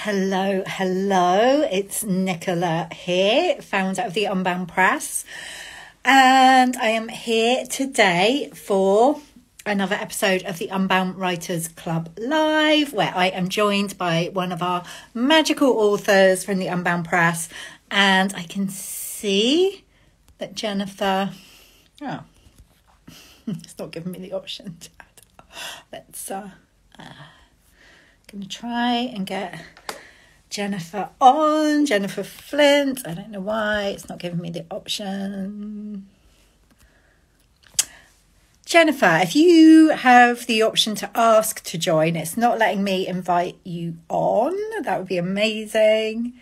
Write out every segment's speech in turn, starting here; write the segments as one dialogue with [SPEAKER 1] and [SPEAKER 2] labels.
[SPEAKER 1] Hello, hello. It's Nicola here, founder of the Unbound Press. And I am here today for another episode of the Unbound Writers Club Live, where I am joined by one of our magical authors from the Unbound Press. And I can see that Jennifer... Oh, it's not giving me the option. Let's... going to try and get Jennifer on, Jennifer Flint. I don't know why it's not giving me the option. Jennifer, if you have the option to ask to join, it's not letting me invite you on. That would be amazing.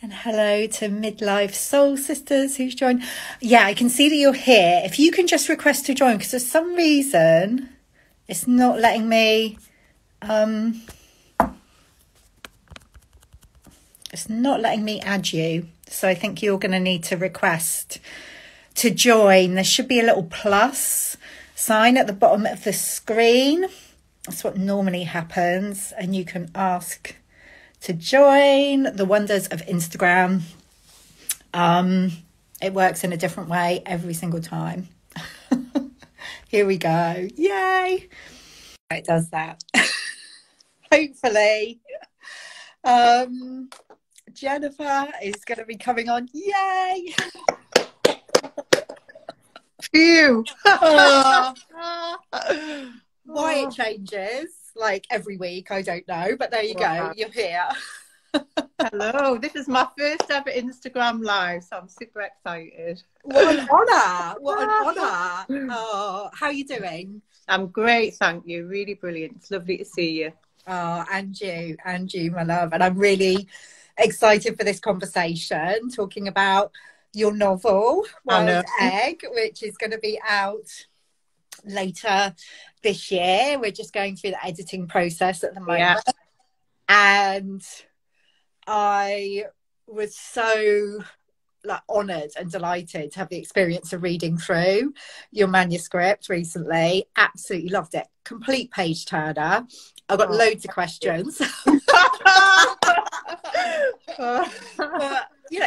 [SPEAKER 1] And hello to Midlife Soul Sisters who's joined. Yeah, I can see that you're here. If you can just request to join, because for some reason it's not letting me... It's not letting me add you. So I think you're going to need to request to join. There should be a little plus sign at the bottom of the screen. That's what normally happens. And you can ask to join. The wonders of Instagram. It works in a different way every single time. Here we go. Yay. It does that. Hopefully. Jennifer is going to be coming on. Yay!
[SPEAKER 2] Phew!
[SPEAKER 1] Why it changes, like every week, I don't know. But there you go. You're here.
[SPEAKER 2] Hello. This is my first ever Instagram live, so I'm super excited.
[SPEAKER 1] What an honour. What an honour. Oh, how are you doing?
[SPEAKER 2] I'm great, thank you. Really brilliant. It's lovely to see you.
[SPEAKER 1] Oh, and you, my love. And I'm really excited for this conversation, talking about your novel, Wild Egg, which is going to be out later this year. We're just going through the editing process at the moment. Yeah. And I was so honoured and delighted to have the experience of reading through your manuscript recently. Absolutely loved it. Complete page turner. I've got loads of questions. But,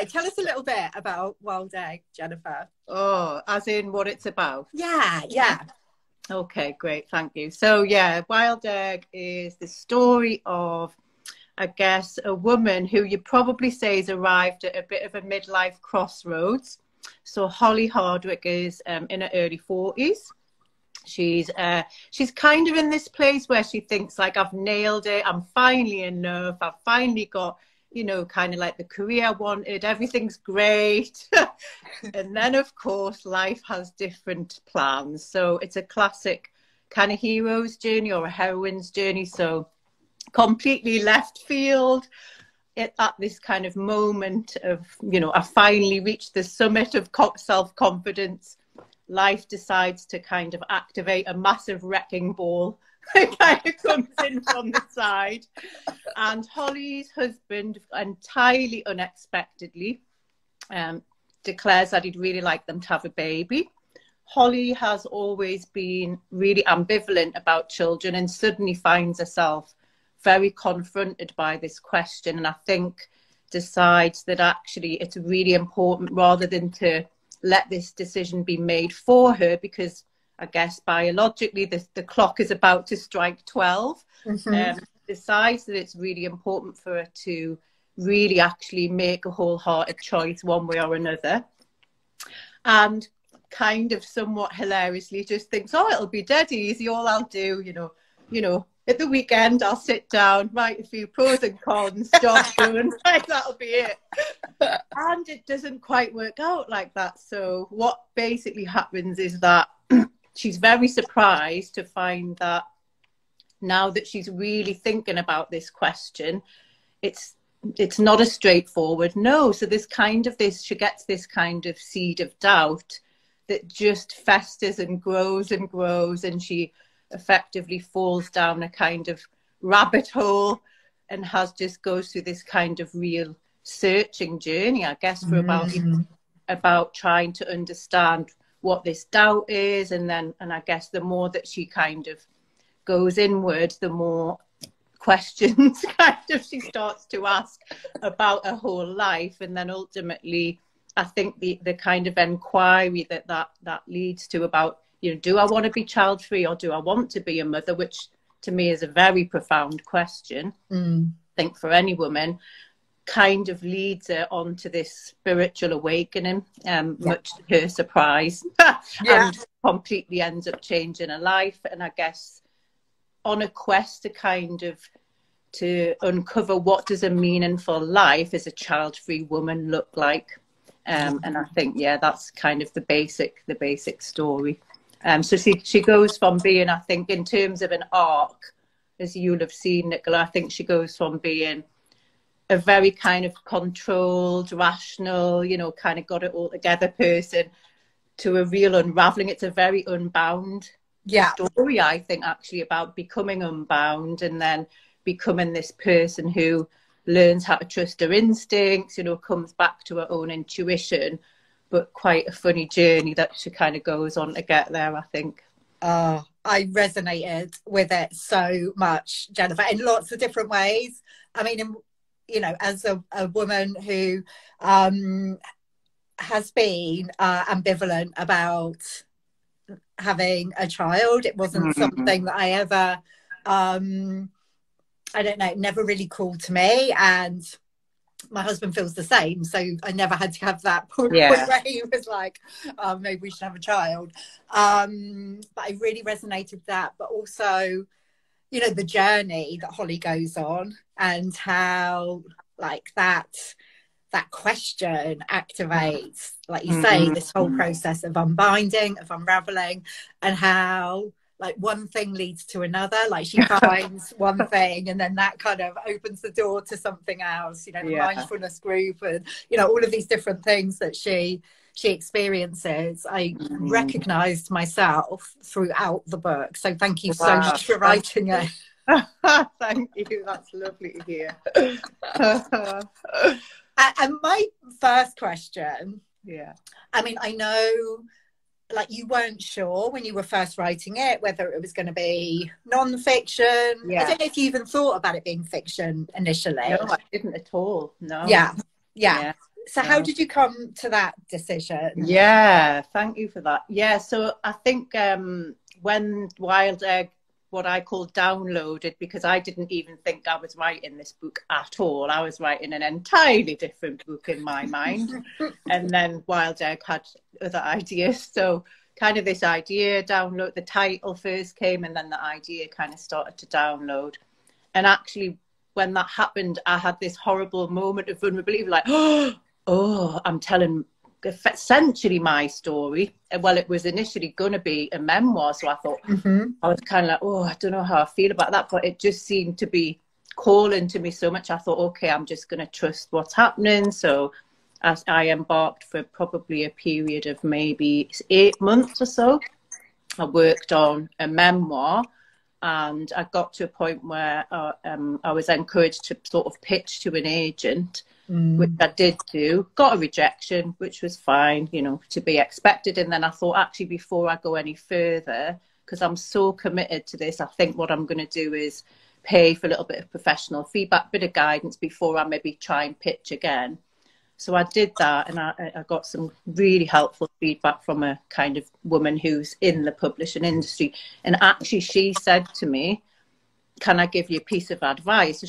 [SPEAKER 1] tell us a little bit about Wild Egg, Jennifer.
[SPEAKER 2] Oh, as in what it's about?
[SPEAKER 1] Yeah.
[SPEAKER 2] Okay, great. Thank you. So, Wild Egg is the story of, I guess, a woman who you probably say has arrived at a bit of a midlife crossroads. So Holly Hardwick is in her early 40s. She's kind of in this place where she thinks, like, I've nailed it. I'm finally enough. I've finally got, kind of like the career I wanted. Everything's great. And then, of course, life has different plans. So it's a classic kind of hero's journey or a heroine's journey. So completely left field at this kind of moment of, I finally reached the summit of self-confidence. Life decides to kind of activate a massive wrecking ball. It kind of comes in from the side. And Holly's husband, entirely unexpectedly, declares that he'd really like them to have a baby. Holly has always been really ambivalent about children and suddenly finds herself very confronted by this question. And I think decides that actually it's really important, rather than to let this decision be made for her, because I guess biologically the clock is about to strike 12. Decides that it's really important for her to really actually make a wholehearted choice one way or another. And kind of somewhat hilariously just thinks, oh, it'll be dead easy. All I'll do, at the weekend, I'll sit down, write a few pros and cons, job done, like, that'll be it. And it doesn't quite work out like that. So what basically happens is that she's very surprised to find that now that she's really thinking about this question, it's not a straightforward no. So she gets this kind of seed of doubt that just festers and grows, and she effectively falls down a kind of rabbit hole and goes through this kind of real searching journey, I guess, for about trying to understand what this doubt is. And I guess the more that she kind of goes inward, the more questions kind of she starts to ask about her whole life. And then ultimately, I think the kind of inquiry that leads to about, you know, do I want to be child free or do I want to be a mother, which to me is a very profound question. I think for any woman, kind of leads her on to this spiritual awakening, much to her surprise, and completely ends up changing her life. And I guess on a quest to kind of to uncover what does a meaningful life as a child-free woman look like. And I think, yeah, that's kind of the basic story. So she goes from being, I think, in terms of an arc, as you'll have seen, Nicola, I think she goes from being a very kind of controlled, rational, you know, kind of got it all together person to a real unraveling. It's a very unbound story, I think, actually, about becoming unbound and then becoming this person who learns how to trust her instincts, you know, comes back to her own intuition, but quite a funny journey that she kind of goes on to get there, I think.
[SPEAKER 1] Oh, I resonated with it so much, Jennifer, in lots of different ways. I mean, you know, as a woman who has been ambivalent about having a child, it wasn't something that I ever, I don't know, it never really called to me. And my husband feels the same. So I never had to have that point where he was like, maybe we should have a child. But I really resonated with that. But also, you know, the journey that Holly goes on and how like that question activates, like you say, this whole process of unbinding, of unraveling, and how like one thing leads to another. Like she finds one thing and then that kind of opens the door to something else, you know, the mindfulness group and, you know, all of these different things that she experiences. I recognized myself throughout the book. So thank you so much for writing it.
[SPEAKER 2] Thank you. That's lovely to hear.
[SPEAKER 1] And my first question, I mean, I know like you weren't sure when you were first writing it whether it was going to be non-fiction. I don't know if you even thought about it being fiction initially.
[SPEAKER 2] No, I didn't at all. No.
[SPEAKER 1] So how did you come to that decision?
[SPEAKER 2] Yeah, thank you for that. Yeah, so I think when Wild Egg, what I call downloaded, because I didn't even think I was writing this book at all. I was writing an entirely different book in my mind. And then Wild Egg had other ideas. So kind of this idea, download, the title first came and then the idea kind of started to download. And actually, when that happened, I had this horrible moment of vulnerability, like, oh, I'm telling essentially my story. Well, it was initially going to be a memoir, so I thought I was kind of like, oh, I don't know how I feel about that, but it just seemed to be calling to me so much. I thought, okay, I'm just going to trust what's happening. So I embarked for probably a period of maybe 8 months or so. I worked on a memoir, and I got to a point where I was encouraged to sort of pitch to an agent, which I did do, got a rejection, which was fine, you know, to be expected. And then I thought, actually, before I go any further, because I'm so committed to this, I think what I'm going to do is pay for a little bit of professional feedback, bit of guidance before I maybe try and pitch again. So I did that, and I got some really helpful feedback from a kind of woman who's in the publishing industry. And actually she said to me, can I give you a piece of advice?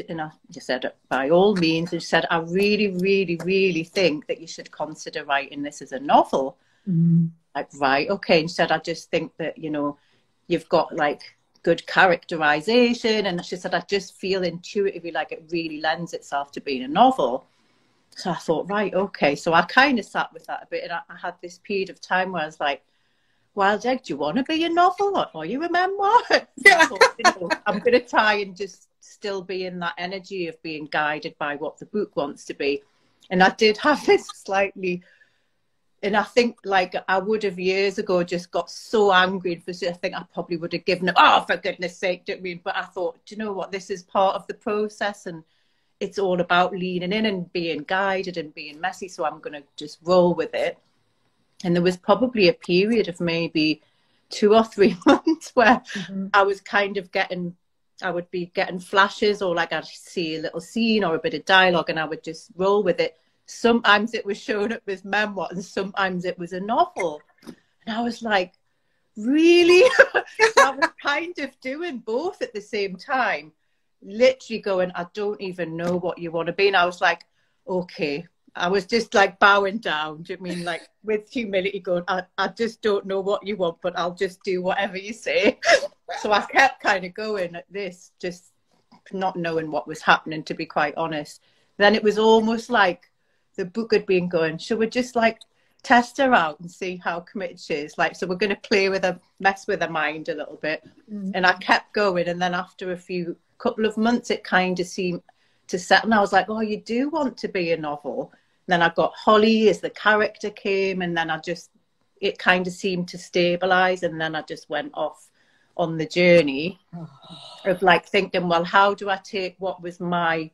[SPEAKER 2] And I just said, by all means. And she said, I really, really, really think that you should consider writing this as a novel. Like, right, okay. And she said, I just think that, you know, you've got like good characterization. And she said, I just feel intuitively like it really lends itself to being a novel. So I thought, right, okay. So I kind of sat with that a bit. And I had this period of time where I was like, Wild Egg, do you want to be a novel or are you a memoir? So I thought, you know, I'm going to try and just still be in that energy of being guided by what the book wants to be. And I did have this slightly, and I think like I would have years ago just got so angry. I think I probably would have given up, oh, for goodness sake, do you know what I mean? But I thought, do you know what? This is part of the process and it's all about leaning in and being guided and being messy. So I'm going to just roll with it. And there was probably a period of maybe 2 or 3 months where I was kind of getting I would be getting flashes, or like I'd see a little scene or a bit of dialogue, and I would just roll with it. Sometimes it was shown up as memoir, and sometimes it was a novel. And I was like, really? So I was kind of doing both at the same time, literally going, I don't even know what you want to be. And I was like, okay. I was just like bowing down. Do you mean like with humility going, I just don't know what you want, but I'll just do whatever you say. So I kept kind of going at this, just not knowing what was happening, to be quite honest. Then it was almost like the book had been going, should we just like test her out and see how committed she is? Like, so we're going to play with her, mess with her mind a little bit. And I kept going. And then after a couple of months, it kind of seemed to settle. And I was like, oh, you do want to be a novel. And then I got Holly as the character came, and then it kind of seemed to stabilize. And then I just went off on the journey of like thinking, well, how do I take what was my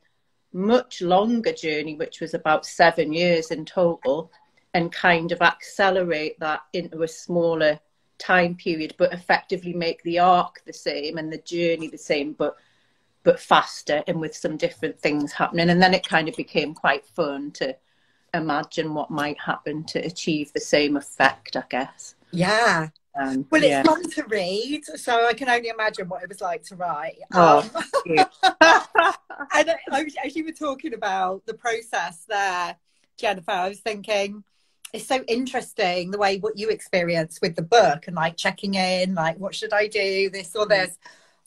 [SPEAKER 2] much longer journey, which was about 7 years in total, and kind of accelerate that into a smaller time period, but effectively make the arc the same and the journey the same, but faster and with some different things happening. And then it kind of became quite fun to imagine what might happen to achieve the same effect, I guess.
[SPEAKER 1] Yeah. Well, it's fun to read, so I can only imagine what it was like to write. And as you were talking about the process there, Jennifer, I was thinking it's so interesting the way what you experience with the book, and like checking in, like what should I do, this or this,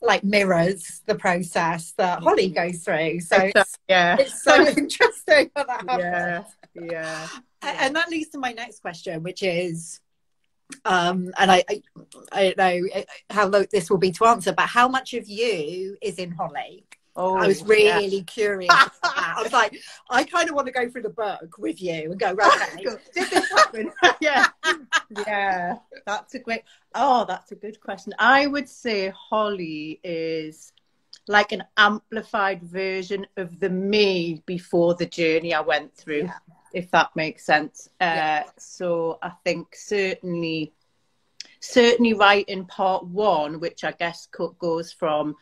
[SPEAKER 1] like mirrors the process that Holly goes through. So it's so interesting when that happens.
[SPEAKER 2] Yeah.
[SPEAKER 1] And that leads to my next question, which is, and I don't know how this will be to answer, but how much of you is in Holly? I was really curious about that. I was like, I kind of want to go through the book with you and go, okay,
[SPEAKER 2] did this happen? Yeah, that's a good question. I would say Holly is like an amplified version of the me before the journey I went through, if that makes sense. So I think certainly writing part one, which I guess goes from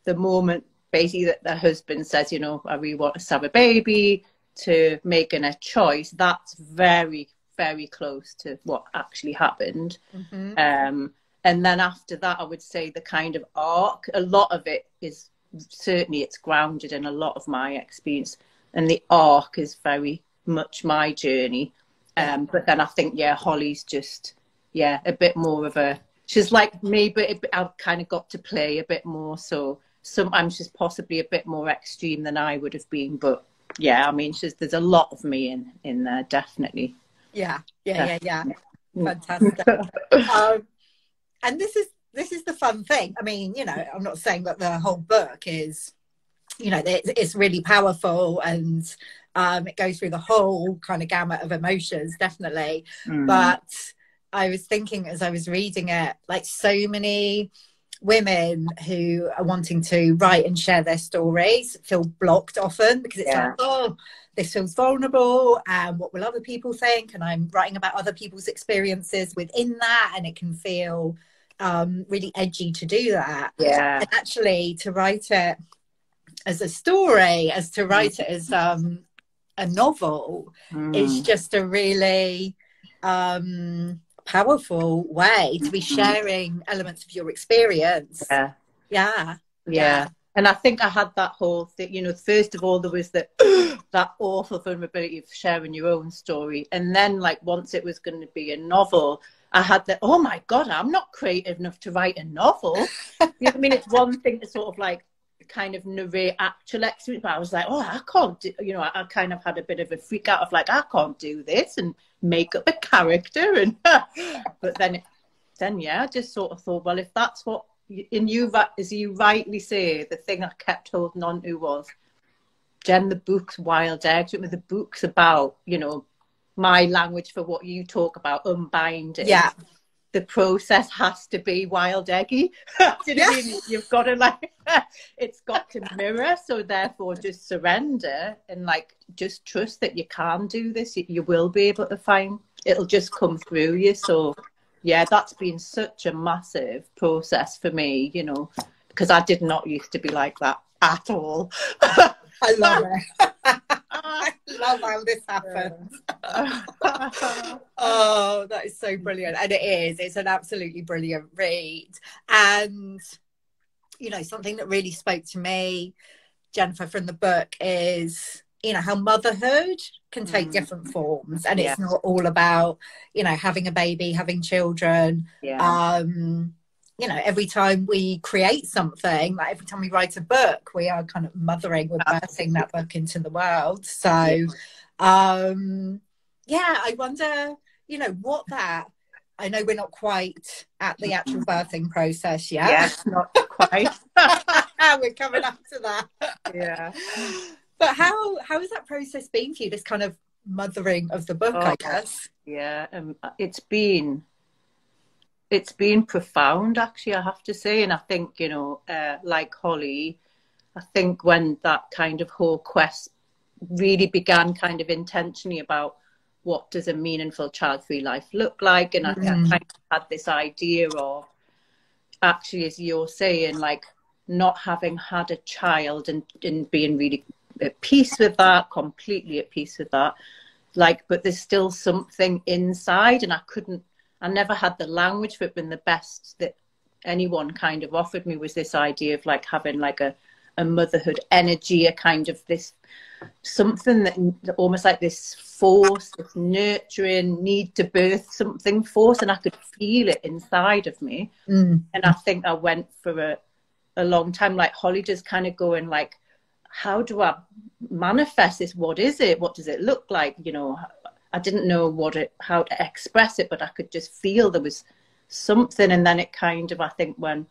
[SPEAKER 2] the moment basically that the husband says, you know, I really want to have a baby, to making a choice, that's very, very close to what actually happened. And then after that, I would say the kind of arc, a lot of it is certainly, it's grounded in a lot of my experience, and the arc is very much my journey. But then I think, Holly's just, a bit more of she's like me, but I've kind of got to play a bit more. So sometimes she's possibly a bit more extreme than I would have been. But I mean, there's a lot of me in there, definitely.
[SPEAKER 1] Yeah. Fantastic. And this is the fun thing. I mean, you know, I'm not saying that the whole book is, you know, it's really powerful, and it goes through the whole kind of gamut of emotions, definitely. But I was thinking as I was reading it, like so many women who are wanting to write and share their stories feel blocked often, because it's like, oh, this feels vulnerable, and what will other people think? And I'm writing about other people's experiences within that, and it can feel really edgy to do that. And actually to write it as a story, as to write it as a novel, is just a really powerful way to be sharing elements of your experience.
[SPEAKER 2] And I think I had that whole thing, you know, first of all there was that awful vulnerability of sharing your own story, and then like once it was going to be a novel, I had that, oh my god, I'm not creative enough to write a novel. You know what I mean? It's one thing to sort of like kind of narrate actual experience, but I was like, oh, I can't do, you know, I kind of had a bit of a freak out of like, I can't do this and make up a character, and but then I just sort of thought, well, if that's what as you rightly say, the thing I kept holding on to was, Jen, the book's wild eggs. The book's about, you know, my language for what you talk about, unbinding. The process has to be wild eggy. Do you know what I mean? You've got to like, it's got to mirror. So therefore just surrender and like, just trust that you can do this. You will be able to find, it'll just come through you. So that's been such a massive process for me, you know, because I did not used to be like that at all.
[SPEAKER 1] I love it. I love how this happens. Oh, that is so brilliant. And it is. It's an absolutely brilliant read. And, you know, something that really spoke to me, Jennifer, from the book is, you know, how motherhood can take different forms. And it's not all about, you know, having a baby, having children. You know, every time we create something, like every time we write a book, we are kind of mothering, we're birthing that book into the world. So, I wonder, you know, I know we're not quite at the actual birthing process yet.
[SPEAKER 2] Yes, not quite.
[SPEAKER 1] We're coming up to that.
[SPEAKER 2] Yeah.
[SPEAKER 1] But how has that process been for you, this kind of mothering of the book, I guess?
[SPEAKER 2] Yeah, it's been profound, actually, I have to say. And I think, you know, like Holly, I think when that kind of whole quest really began kind of intentionally about what does a meaningful child-free life look like, and I kind of had this idea of, actually, as you're saying, like not having had a child and being really at peace with that, completely at peace with that, like, but there's still something inside, and I never had the language for it. But the best that anyone kind of offered me was this idea of like having like a motherhood energy, a kind of this something that almost like this force, this nurturing need to birth something force, and I could feel it inside of me. And I think I went for a long time, like Holly, just kind of going like, how do I manifest this? What is it? What does it look like? You know, I didn't know how to express it, but I could just feel there was something. And then it kind of, I think, went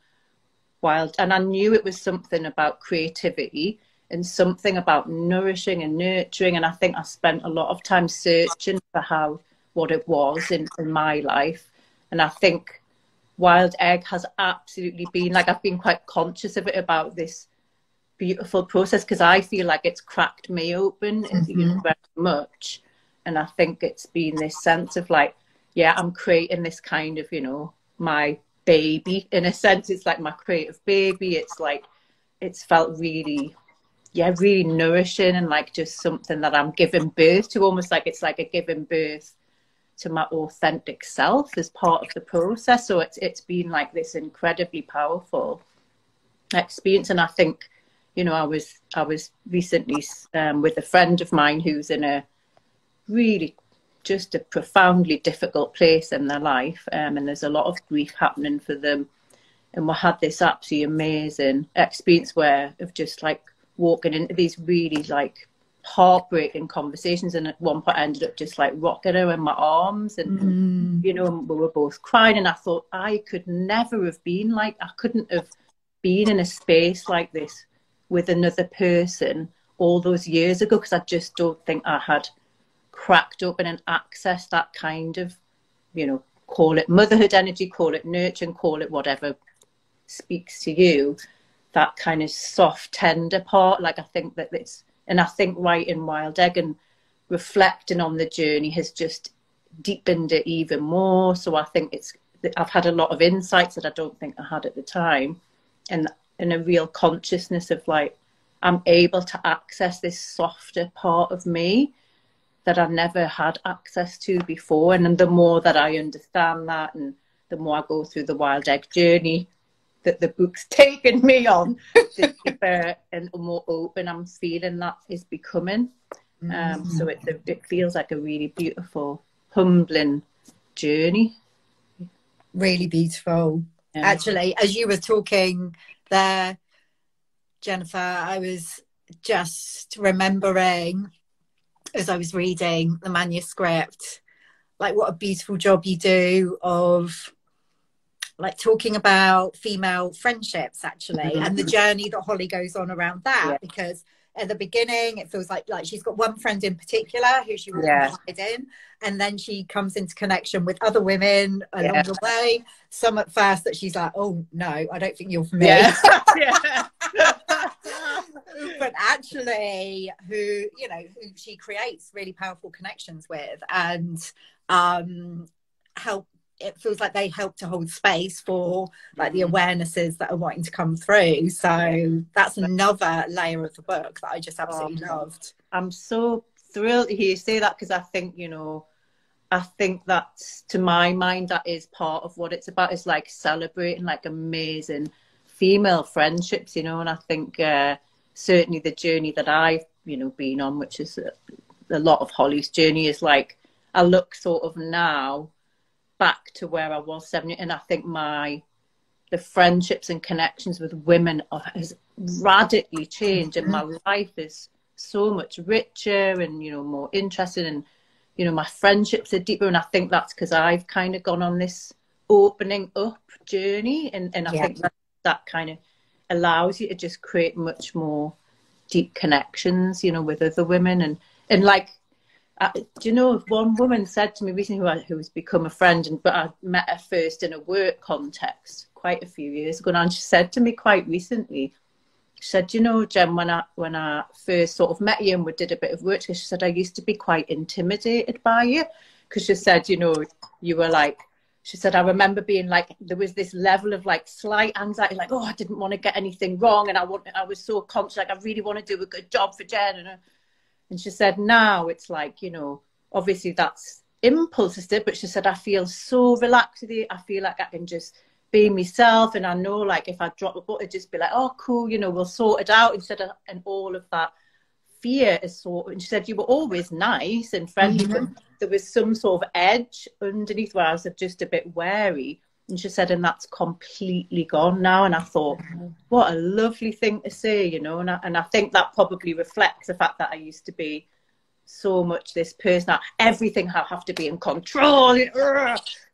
[SPEAKER 2] wild. And I knew it was something about creativity and something about nourishing and nurturing. And I think I spent a lot of time searching for what it was in my life. And I think Wild Egg has absolutely been, like, I've been quite conscious of it, about this beautiful process, because I feel like it's cracked me open very much. And I think it's been this sense of like, yeah, I'm creating this kind of, you know, my baby. In a sense, it's like my creative baby. It's like, it's felt really, really nourishing, and like just something that I'm giving birth to, almost like it's like a giving birth to my authentic self as part of the process. So it's been like this incredibly powerful experience. And I think, you know, I was recently with a friend of mine who's in a really just a profoundly difficult place in their life, and there's a lot of grief happening for them, and we had this absolutely amazing experience of just like walking into these really like heartbreaking conversations, and at one point I ended up just like rocking her in my arms, and you know, we were both crying, and I thought I could never have been like, I couldn't have been in a space like this with another person all those years ago, because I just don't think I had cracked open and accessed that kind of, you know, call it motherhood energy, call it nurture, and call it whatever speaks to you, that kind of soft, tender part. Like, I think that and I think writing Wild Egg and reflecting on the journey has just deepened it even more. So I think I've had a lot of insights that I don't think I had at the time, and a real consciousness of like, I'm able to access this softer part of me that I never had access to before. And then the more that I understand that, and the more I go through the Wild Egg journey that the book's taken me on, the deeper and more open I'm feeling that is becoming. So it feels like a really beautiful, humbling journey.
[SPEAKER 1] Really beautiful. Yeah. Actually, as you were talking there, Jennifer, I was just remembering, as I was reading the manuscript, like what a beautiful job you do of like talking about female friendships, actually, and the journey that Holly goes on around that, because at the beginning it feels like she's got one friend in particular who she will confide in, and then she comes into connection with other women along the way, some at first that she's like, oh no, I don't think you're for me. But actually who she creates really powerful connections with, and help it feels like they help to hold space for like the awarenesses that are wanting to come through. So that's another layer of the book that I just absolutely loved.
[SPEAKER 2] I'm so thrilled to hear you say that, because I think, you know, I think that's, to my mind, that is part of what it's about. It's like celebrating like amazing female friendships, you know. And I think certainly the journey that I've, you know, been on, which is a lot of Holly's journey, is like, I look sort of now back to where I was 7 years, and I think the friendships and connections with women has radically changed, and my life is so much richer and, you know, more interested, and, you know, my friendships are deeper. And I think that's because I've kind of gone on this opening up journey, and I think that kind of allows you to just create much more deep connections, you know, with other women. And like, do you know, one woman said to me recently, who has become a friend, but I met her first in a work context quite a few years ago, and she said to me quite recently, she said, you know, Jen, when I first sort of met you and we did a bit of work, she said, I used to be quite intimidated by you, because she said, you know, you were like, she said, I remember being like, there was this level of like slight anxiety, like, oh, I didn't want to get anything wrong, and I was so conscious, like, I really want to do a good job for Jen. And she said, now it's like, you know, obviously that's impulses, but she said, I feel so relaxed with you. I feel like I can just be myself. And I know, like, if I drop a butt, it'd just be like, oh, cool, you know, we'll sort it out, instead of, and all of that fear is sort of, and she said, you were always nice and friendly, but there was some sort of edge underneath where I was just a bit wary. And she said, and that's completely gone now. And I thought, what a lovely thing to say, you know. And I think that probably reflects the fact that I used to be so much this person that everything I have to be in control.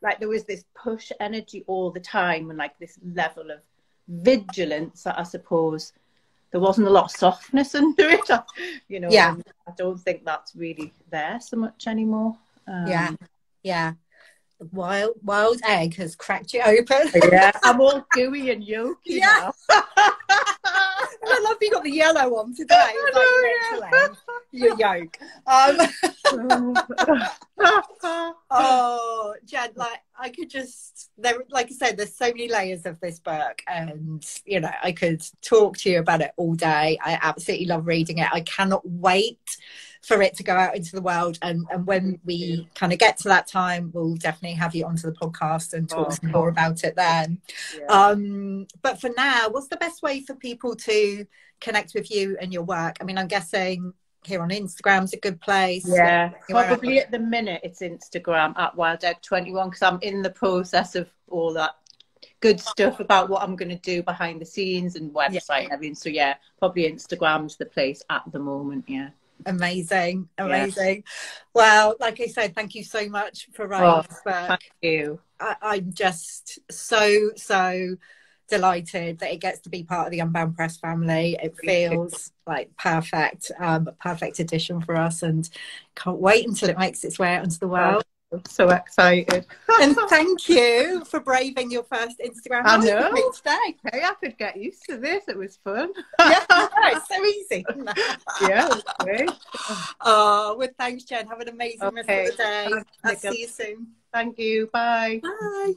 [SPEAKER 2] Like, there was this push energy all the time, and like this level of vigilance that I suppose there wasn't a lot of softness under it, you know.
[SPEAKER 1] Yeah.
[SPEAKER 2] I don't think that's really there so much anymore.
[SPEAKER 1] Yeah. Wild egg has cracked you open.
[SPEAKER 2] Yeah, I'm all gooey and yolky now.
[SPEAKER 1] I love you got the yellow on today. Your yolk. Oh, Jen, like, I could just, like I said, there's so many layers of this book, and, you know, I could talk to you about it all day. I absolutely love reading it. I cannot wait for it to go out into the world, and when we kind of get to that time, we'll definitely have you onto the podcast and talk some more about it then. But for now, what's the best way for people to connect with you and your work? I mean, I'm guessing here on Instagram's a good place.
[SPEAKER 2] Yeah, probably at the minute it's Instagram at WildEgg21, because I'm in the process of all that good stuff about what I'm going to do behind the scenes and website and everything. So yeah, probably Instagram's the place at the moment. Yeah.
[SPEAKER 1] Amazing. Well, like I said, thank you so much for writing this book.
[SPEAKER 2] Thank you.
[SPEAKER 1] I'm just so delighted that it gets to be part of the Unbound Press family. It feels like a perfect addition for us, and can't wait until it makes its way out into the world.
[SPEAKER 2] I'm so excited.
[SPEAKER 1] And thank you for braving your first Instagram.
[SPEAKER 2] I know.
[SPEAKER 1] Today.
[SPEAKER 2] Hey, I could get used to this. It was fun.
[SPEAKER 1] Yeah, it's so easy.
[SPEAKER 2] Yeah, it was great.
[SPEAKER 1] Oh, well, thanks, Jen. Have an amazing rest of the day.
[SPEAKER 2] Thanks,
[SPEAKER 1] I'll see you soon.
[SPEAKER 2] Thank you. Bye.
[SPEAKER 1] Bye.